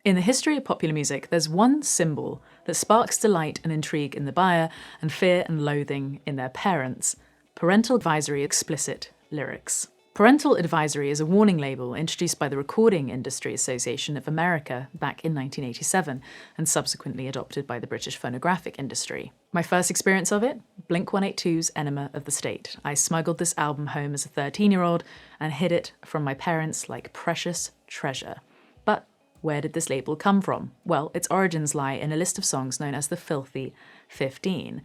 In the history of popular music, there's one symbol that sparks delight and intrigue in the buyer and fear and loathing in their parents: parental advisory explicit lyrics. Parental advisory is a warning label introduced by the Recording Industry Association of America back in 1987 and subsequently adopted by the British phonographic industry. My first experience of it? Blink-182's Enema of the State. I smuggled this album home as a 13-year-old and hid it from my parents like precious treasure. But where did this label come from? Well, its origins lie in a list of songs known as the Filthy 15.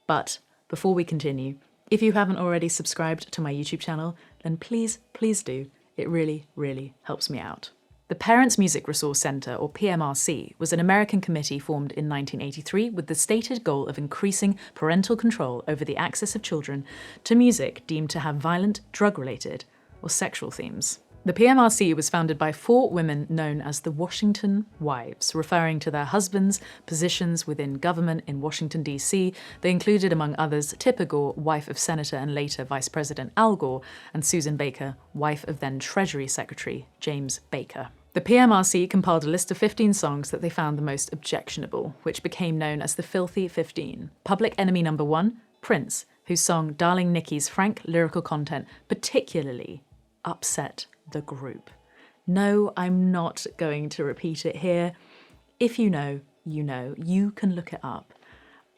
But before we continue, if you haven't already subscribed to my YouTube channel, then please do. It really, really helps me out. The Parents Music Resource Centre, or PMRC, was an American committee formed in 1983 with the stated goal of increasing parental control over the access of children to music deemed to have violent, drug-related, or sexual themes. The PMRC was founded by 4 women known as the Washington Wives, referring to their husbands' positions within government in Washington, D.C. They included, among others, Tipper Gore, wife of Senator and later Vice President Al Gore, and Susan Baker, wife of then Treasury Secretary James Baker. The PMRC compiled a list of 15 songs that they found the most objectionable, which became known as the Filthy 15. Public Enemy number 1, Prince, whose song Darling Nikki's frank lyrical content particularly upset the group. No, I'm not going to repeat it here. If you know, you know. You can look it up.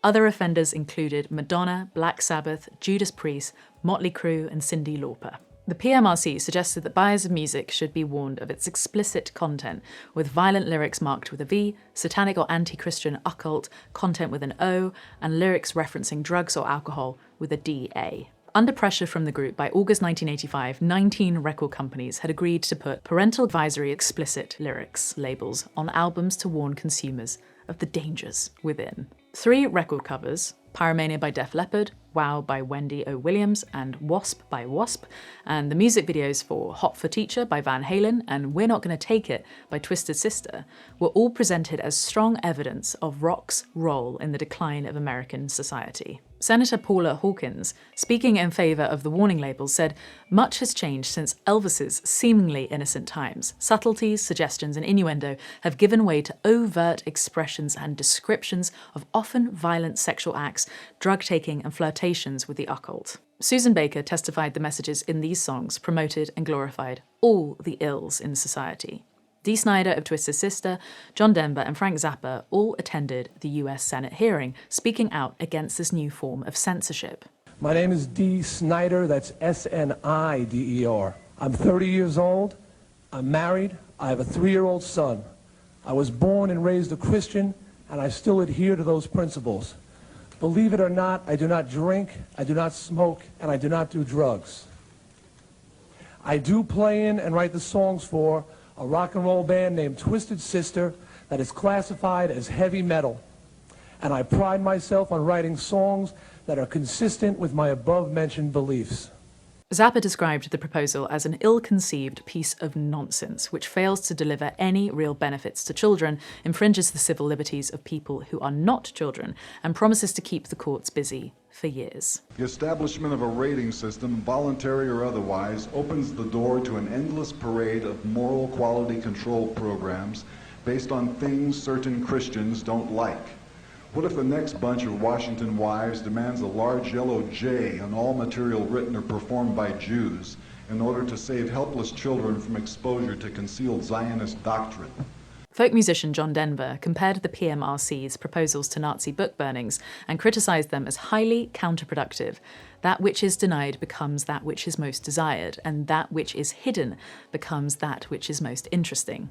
Other offenders included Madonna, Black Sabbath, Judas Priest, Motley Crue, and Cyndi Lauper. The PMRC suggested that buyers of music should be warned of its explicit content, with violent lyrics marked with a V, satanic or anti-Christian occult content with an O, and lyrics referencing drugs or alcohol with a DA. Under pressure from the group, by August 1985, 19 record companies had agreed to put parental advisory explicit lyrics labels on albums to warn consumers of the dangers within. 3 record covers, Pyromania by Def Leppard, Wow by Wendy O. Williams, and Wasp by Wasp, and the music videos for Hot for Teacher by Van Halen and We're Not Gonna Take It by Twisted Sister, were all presented as strong evidence of rock's role in the decline of American society. Senator Paula Hawkins, speaking in favour of the warning labels, said, "Much has changed since Elvis's seemingly innocent times. Subtleties, suggestions and innuendo have given way to overt expressions and descriptions of often violent sexual acts, drug-taking and flirtations with the occult." Susan Baker testified the messages in these songs promoted and glorified all the ills in society. Dee Snider of Twisted Sister, John Denver and Frank Zappa all attended the US Senate hearing, speaking out against this new form of censorship. My name is Dee Snider, that's S-N-I-D-E-R. I'm 30 years old, I'm married, I have a 3-year-old son. I was born and raised a Christian, and I still adhere to those principles. Believe it or not, I do not drink, I do not smoke, and I do not do drugs. I do play in and write the songs for a rock and roll band named Twisted Sister that is classified as heavy metal. And I pride myself on writing songs that are consistent with my above-mentioned beliefs. Zappa described the proposal as an ill-conceived piece of nonsense which fails to deliver any real benefits to children, infringes the civil liberties of people who are not children, and promises to keep the courts busy for years. The establishment of a rating system, voluntary or otherwise, opens the door to an endless parade of moral quality control programs based on things certain Christians don't like. What if the next bunch of Washington Wives demands a large yellow J on all material written or performed by Jews in order to save helpless children from exposure to concealed Zionist doctrine? Folk musician John Denver compared the PMRC's proposals to Nazi book burnings and criticised them as highly counterproductive. That which is denied becomes that which is most desired, and that which is hidden becomes that which is most interesting.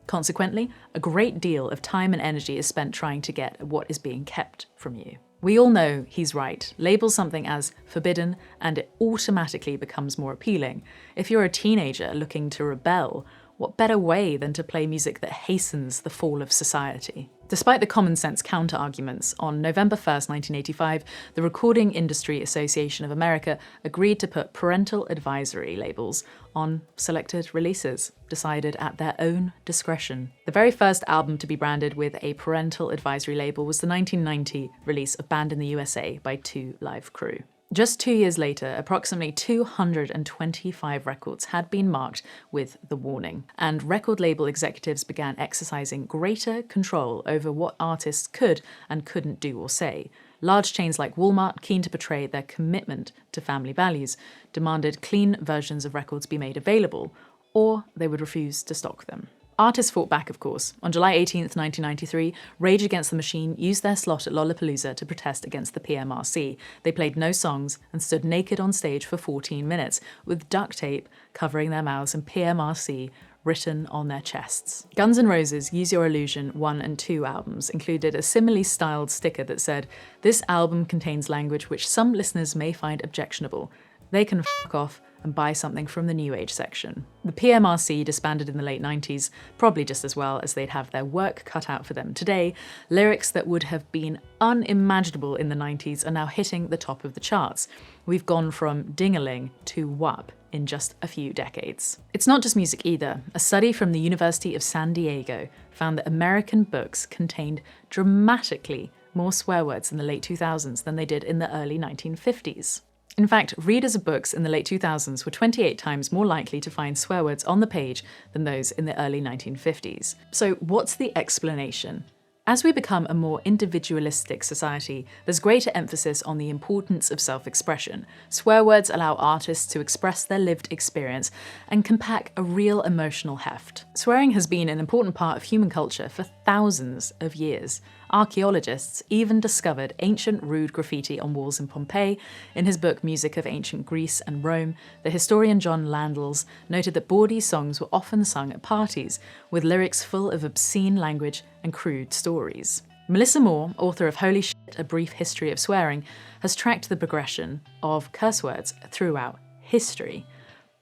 Consequently, a great deal of time and energy is spent trying to get at what is being kept from you. We all know he's right. Label something as forbidden and it automatically becomes more appealing. If you're a teenager looking to rebel, what better way than to play music that hastens the fall of society? Despite the common sense counter-arguments, on November 1st, 1985, the Recording Industry Association of America agreed to put parental advisory labels on selected releases, decided at their own discretion. The very first album to be branded with a parental advisory label was the 1990 release of Banned in the USA by 2 Live Crew. Just 2 years later, approximately 225 records had been marked with the warning, and record label executives began exercising greater control over what artists could and couldn't do or say. Large chains like Walmart, keen to portray their commitment to family values, demanded clean versions of records be made available, or they would refuse to stock them. Artists fought back, of course. On July 18th, 1993, Rage Against the Machine used their slot at Lollapalooza to protest against the PMRC. They played no songs and stood naked on stage for 14 minutes, with duct tape covering their mouths and PMRC written on their chests. Guns N' Roses' Use Your Illusion 1 and 2 albums included a similarly styled sticker that said, "This album contains language which some listeners may find objectionable. They can fuck off and buy something from the New Age section." The PMRC disbanded in the late 90s, probably just as well, as they'd have their work cut out for them today. Lyrics that would have been unimaginable in the 90s are now hitting the top of the charts. We've gone from ding-a-ling to WAP in just a few decades. It's not just music either. A study from the University of San Diego found that American books contained dramatically more swear words in the late 2000s than they did in the early 1950s. In fact, readers of books in the late 2000s were 28 times more likely to find swear words on the page than those in the early 1950s. So what's the explanation? As we become a more individualistic society, there's greater emphasis on the importance of self-expression. Swear words allow artists to express their lived experience and can pack a real emotional heft. Swearing has been an important part of human culture for thousands of years. Archaeologists even discovered ancient rude graffiti on walls in Pompeii. In his book Music of Ancient Greece and Rome, the historian John Landels noted that bawdy songs were often sung at parties, with lyrics full of obscene language and crude stories. Melissa Moore, author of Holy Shit, A Brief History of Swearing, has tracked the progression of curse words throughout history.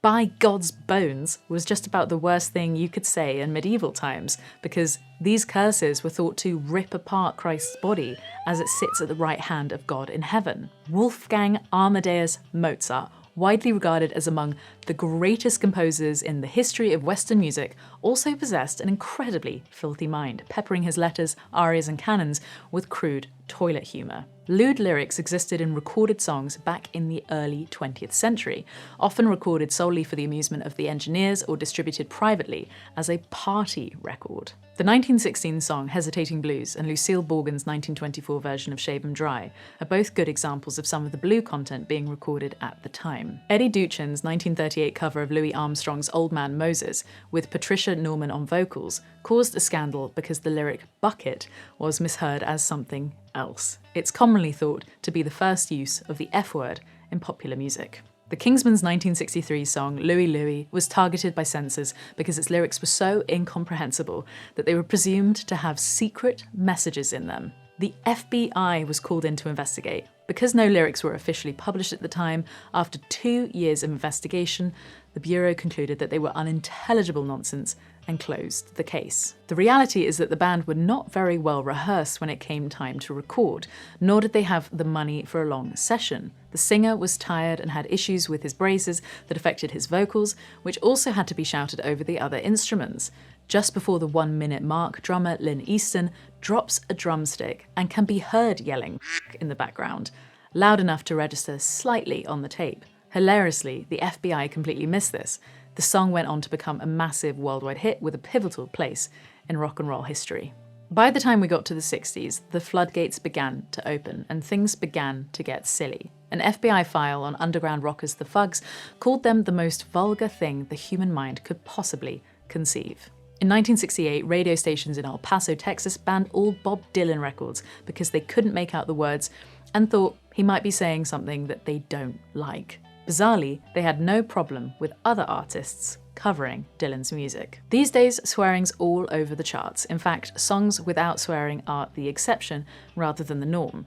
By God's bones was just about the worst thing you could say in medieval times, because these curses were thought to rip apart Christ's body as it sits at the right hand of God in heaven. Wolfgang Amadeus Mozart, widely regarded as among the greatest composers in the history of Western music, also possessed an incredibly filthy mind, peppering his letters, arias and canons with crude toilet humour. Lewd lyrics existed in recorded songs back in the early 20th century, often recorded solely for the amusement of the engineers or distributed privately as a party record. The 1916 song Hesitating Blues and Lucille Borgen's 1924 version of Shave 'Em Dry are both good examples of some of the blue content being recorded at the time. Eddie Duchin's 1938 cover of Louis Armstrong's Old Man Moses, with Patricia Norman on vocals, caused a scandal because the lyric bucket was misheard as something else. It's commonly thought to be the first use of the F word in popular music. The Kingsmen's 1963 song Louie Louie was targeted by censors because its lyrics were so incomprehensible that they were presumed to have secret messages in them. The FBI was called in to investigate. Because no lyrics were officially published at the time, after 2 years of investigation, the Bureau concluded that they were unintelligible nonsense and closed the case. The reality is that the band were not very well rehearsed when it came time to record, nor did they have the money for a long session. The singer was tired and had issues with his braces that affected his vocals, which also had to be shouted over the other instruments. Just before the 1-minute mark, drummer Lynn Easton drops a drumstick and can be heard yelling in the background, loud enough to register slightly on the tape. Hilariously, the FBI completely missed this. The song went on to become a massive worldwide hit with a pivotal place in rock and roll history. By the time we got to the 60s, the floodgates began to open and things began to get silly. An FBI file on underground rockers The Fugs called them the most vulgar thing the human mind could possibly conceive. In 1968, radio stations in El Paso, Texas banned all Bob Dylan records because they couldn't make out the words and thought he might be saying something that they don't like. Bizarrely, they had no problem with other artists covering Dylan's music. These days, swearing's all over the charts. In fact, songs without swearing are the exception rather than the norm.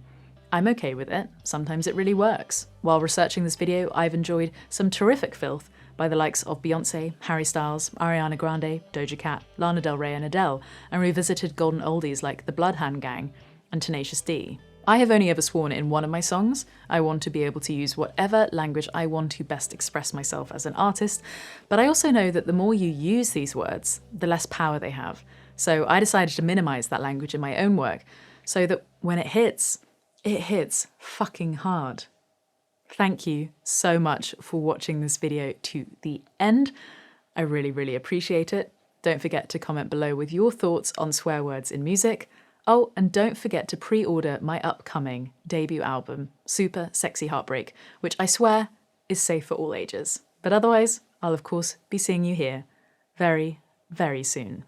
I'm okay with it. Sometimes it really works. While researching this video, I've enjoyed some terrific filth by the likes of Beyoncé, Harry Styles, Ariana Grande, Doja Cat, Lana Del Rey and Adele, and revisited golden oldies like the Bloodhound Gang and Tenacious D. I have only ever sworn in one of my songs. I want to be able to use whatever language I want to best express myself as an artist, but I also know that the more you use these words, the less power they have. So I decided to minimize that language in my own work so that when it hits fucking hard. Thank you so much for watching this video to the end. I really, really appreciate it. Don't forget to comment below with your thoughts on swear words in music. Oh, and don't forget to pre-order my upcoming debut album, Super Sexy Heartbreak, which I swear is safe for all ages. But otherwise, I'll of course be seeing you here very, very soon.